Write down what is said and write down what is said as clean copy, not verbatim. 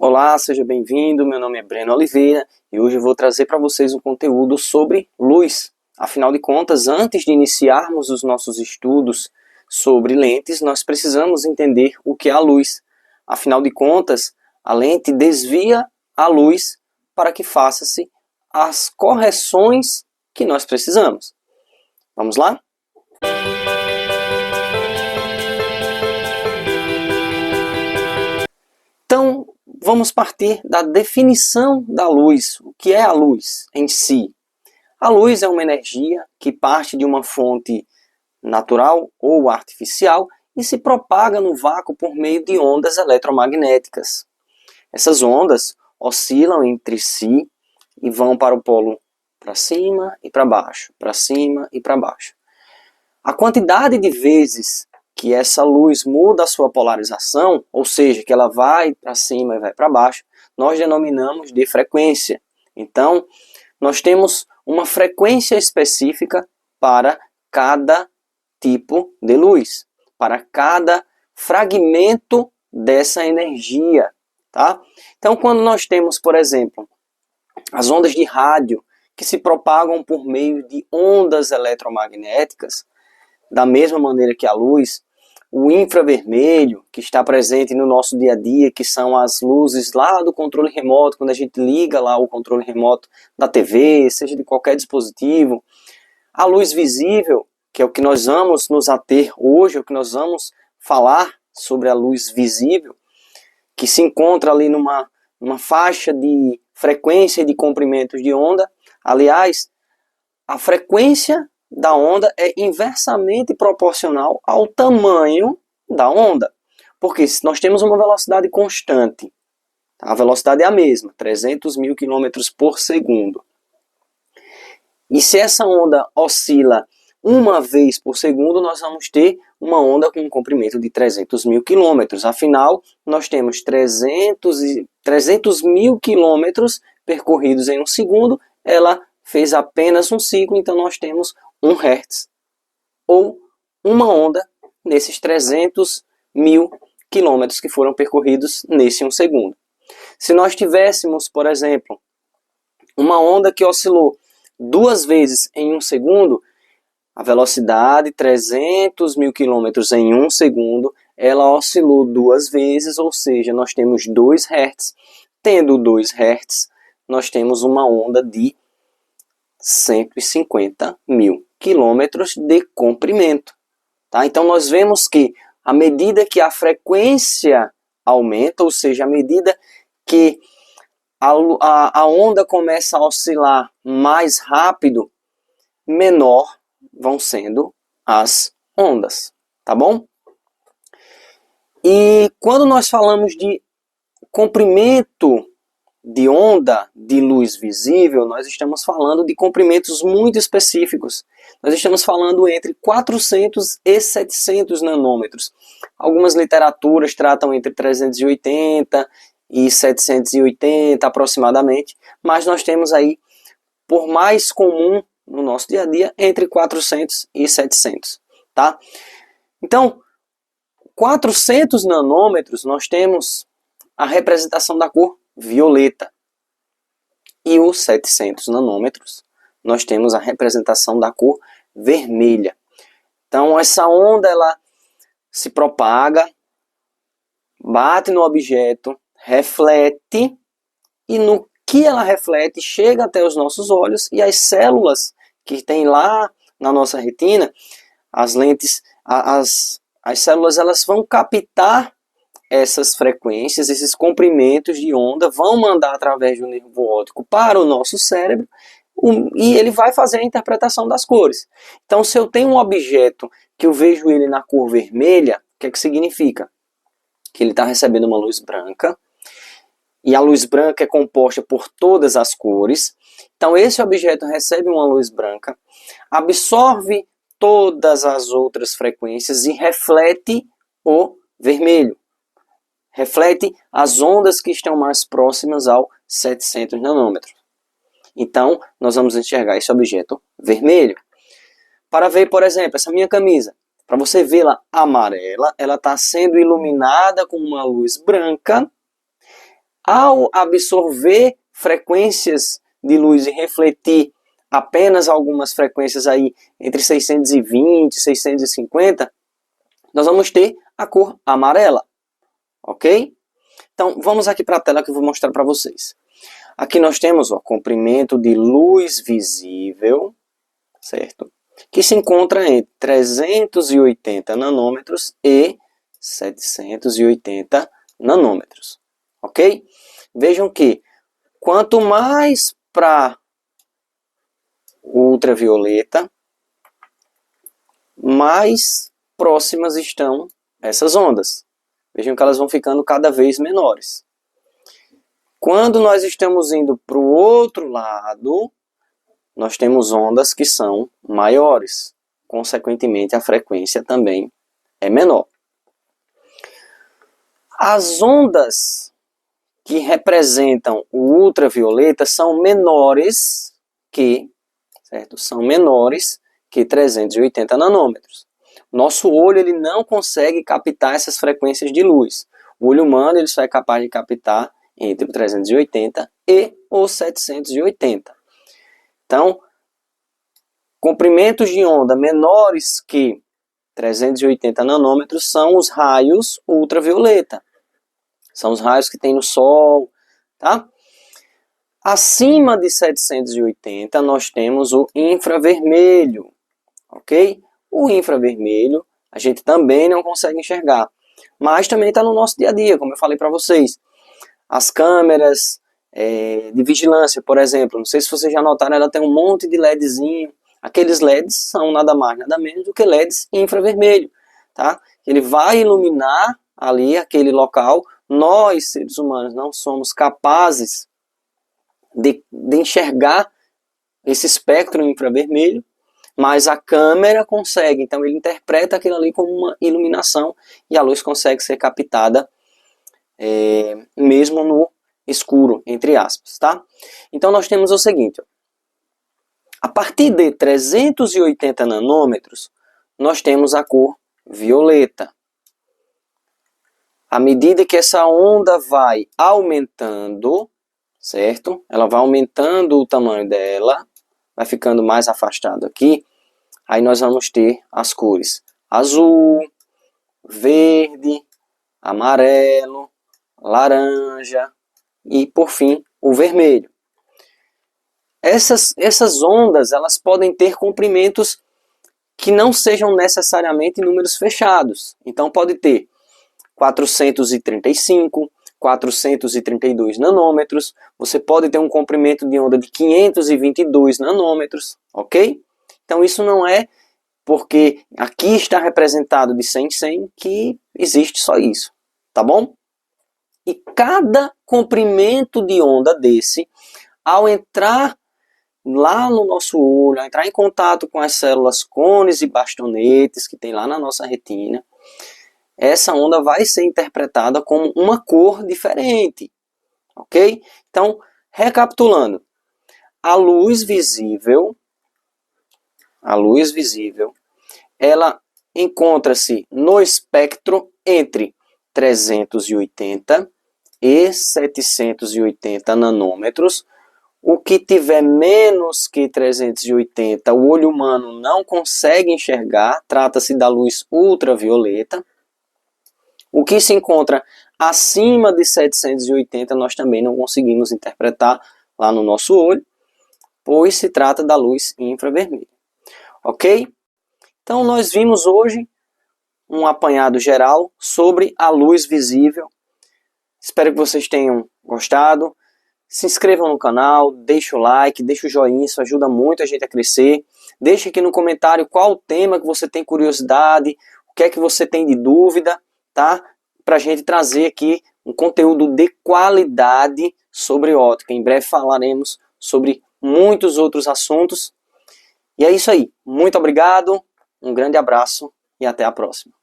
Olá, seja bem-vindo, meu nome é Breno Oliveira e hoje eu vou trazer para vocês um conteúdo sobre luz. Afinal de contas, antes de iniciarmos os nossos estudos sobre lentes, nós precisamos entender o que é a luz. Afinal de contas, a lente desvia a luz para que faça-se as correções que nós precisamos. Vamos lá? Então, vamos partir da definição da luz. O que é a luz em si? A luz é uma energia que parte de uma fonte natural ou artificial e se propaga no vácuo por meio de ondas eletromagnéticas. Essas ondas oscilam entre si e vão para o polo para cima e para baixo, para cima e para baixo. A quantidade de vezes que essa luz muda a sua polarização, ou seja, que ela vai para cima e vai para baixo, nós denominamos de frequência. Então, nós temos uma frequência específica para cada tipo de luz, para cada fragmento dessa energia, tá? Então, quando nós temos, por exemplo, as ondas de rádio que se propagam por meio de ondas eletromagnéticas, da mesma maneira que a luz, o infravermelho, que está presente no nosso dia a dia, que são as luzes lá do controle remoto, quando a gente liga lá o controle remoto da TV, seja de qualquer dispositivo. A luz visível, que é o que nós vamos nos ater hoje, é o que nós vamos falar sobre a luz visível, que se encontra ali numa faixa de frequência e de comprimentos de onda. Aliás, a frequência da onda é inversamente proporcional ao tamanho da onda. Porque se nós temos uma velocidade constante, a velocidade é a mesma, 300 mil km por segundo. E se essa onda oscila uma vez por segundo, nós vamos ter uma onda com um comprimento de 300 mil km. Afinal, nós temos 300 mil km percorridos em um segundo, ela fez apenas um ciclo, então nós temos 1 Hz, ou uma onda nesses 300 mil quilômetros que foram percorridos nesse 1 segundo. Se nós tivéssemos, por exemplo, uma onda que oscilou 2 vezes em 1 segundo, a velocidade 300 mil quilômetros em 1 segundo, ela oscilou 2 vezes, ou seja, nós temos 2 Hz. Tendo 2 Hz, nós temos uma onda de 150 mil quilômetros de comprimento. Tá? Então nós vemos que à medida que a frequência aumenta, ou seja, à medida que a onda começa a oscilar mais rápido, menor vão sendo as ondas. Tá bom? E quando nós falamos de comprimento de onda de luz visível, nós estamos falando de comprimentos muito específicos. Nós estamos falando entre 400 e 700 nanômetros. Algumas literaturas tratam entre 380 e 780 aproximadamente, mas nós temos aí, por mais comum no nosso dia a dia, entre 400 e 700. Tá? Então, 400 nanômetros nós temos a representação da cor violeta. E os 700 nanômetros, nós temos a representação da cor vermelha. Então, essa onda ela se propaga, bate no objeto, reflete, e no que ela reflete, chega até os nossos olhos, e as células que tem lá na nossa retina, as lentes, as células elas vão captar essas frequências, esses comprimentos de onda, vão mandar através do nervo óptico para o nosso cérebro e ele vai fazer a interpretação das cores. Então, se eu tenho um objeto que eu vejo ele na cor vermelha, o que é que significa? Que ele está recebendo uma luz branca, e a luz branca é composta por todas as cores. Então, esse objeto recebe uma luz branca, absorve todas as outras frequências e reflete o vermelho. Reflete as ondas que estão mais próximas ao 700 nanômetros. Então, nós vamos enxergar esse objeto vermelho. Para ver, por exemplo, essa minha camisa. Para você vê-la amarela, ela está sendo iluminada com uma luz branca Ao absorver frequências de luz e refletir apenas algumas frequências aí entre 620 e 650, nós vamos ter a cor amarela, ok? Então, vamos aqui para a tela que eu vou mostrar para vocês. Aqui nós temos o comprimento de luz visível, certo? Que se encontra entre 380 nanômetros e 780 nanômetros, ok? Vejam que quanto mais para ultravioleta, mais próximas estão essas ondas. Vejam que elas vão ficando cada vez menores. Quando nós estamos indo para o outro lado, nós temos ondas que são maiores. Consequentemente, a frequência também é menor. As ondas que representam o ultravioleta são menores que, certo? São menores que 380 nanômetros. Nosso olho ele não consegue captar essas frequências de luz. O olho humano ele só é capaz de captar entre o 380 e o 780. Então, comprimentos de onda menores que 380 nanômetros são os raios ultravioleta. São os raios que tem no Sol, tá? Acima de 780 nós temos o infravermelho, ok? O infravermelho a gente também não consegue enxergar, mas também está no nosso dia a dia, como eu falei para vocês. As câmeras de vigilância, por exemplo, não sei se vocês já notaram, ela tem um monte de LEDzinho. Aqueles LEDs são nada mais, nada menos do que LEDs infravermelho, tá? Ele vai iluminar ali aquele local. Nós, seres humanos, não somos capazes de enxergar esse espectro infravermelho, mas a câmera consegue. Então ele interpreta aquilo ali como uma iluminação e a luz consegue ser captada mesmo no escuro, entre aspas, tá? Então nós temos o seguinte, ó. A partir de 380 nanômetros, nós temos a cor violeta. À medida que essa onda vai aumentando, certo? Ela vai aumentando o tamanho dela, vai ficando mais afastado aqui, aí nós vamos ter as cores azul, verde, amarelo, laranja e, por fim, o vermelho. Essas ondas elas podem ter comprimentos que não sejam necessariamente números fechados. Então pode ter 435, 432 nanômetros. Você pode ter um comprimento de onda de 522 nanômetros, ok? Então isso não é porque aqui está representado de 100 em 100 que existe só isso, tá bom? E cada comprimento de onda desse, ao entrar lá no nosso olho, ao entrar em contato com as células cones e bastonetes que tem lá na nossa retina, essa onda vai ser interpretada como uma cor diferente, ok? Então, recapitulando, a luz visível, ela encontra-se no espectro entre 380 e 780 nanômetros. O que tiver menos que 380, o olho humano não consegue enxergar, trata-se da luz ultravioleta. O que se encontra acima de 780, nós também não conseguimos interpretar lá no nosso olho, pois se trata da luz infravermelha. Ok? Então nós vimos hoje um apanhado geral sobre a luz visível. Espero que vocês tenham gostado. Se inscrevam no canal, deixe o like, deixe o joinha, isso ajuda muito a gente a crescer. Deixe aqui no comentário qual o tema que você tem curiosidade, o que é que você tem de dúvida, tá? Para a gente trazer aqui um conteúdo de qualidade sobre ótica. Em breve falaremos sobre muitos outros assuntos. E é isso aí. Muito obrigado, um grande abraço e até a próxima.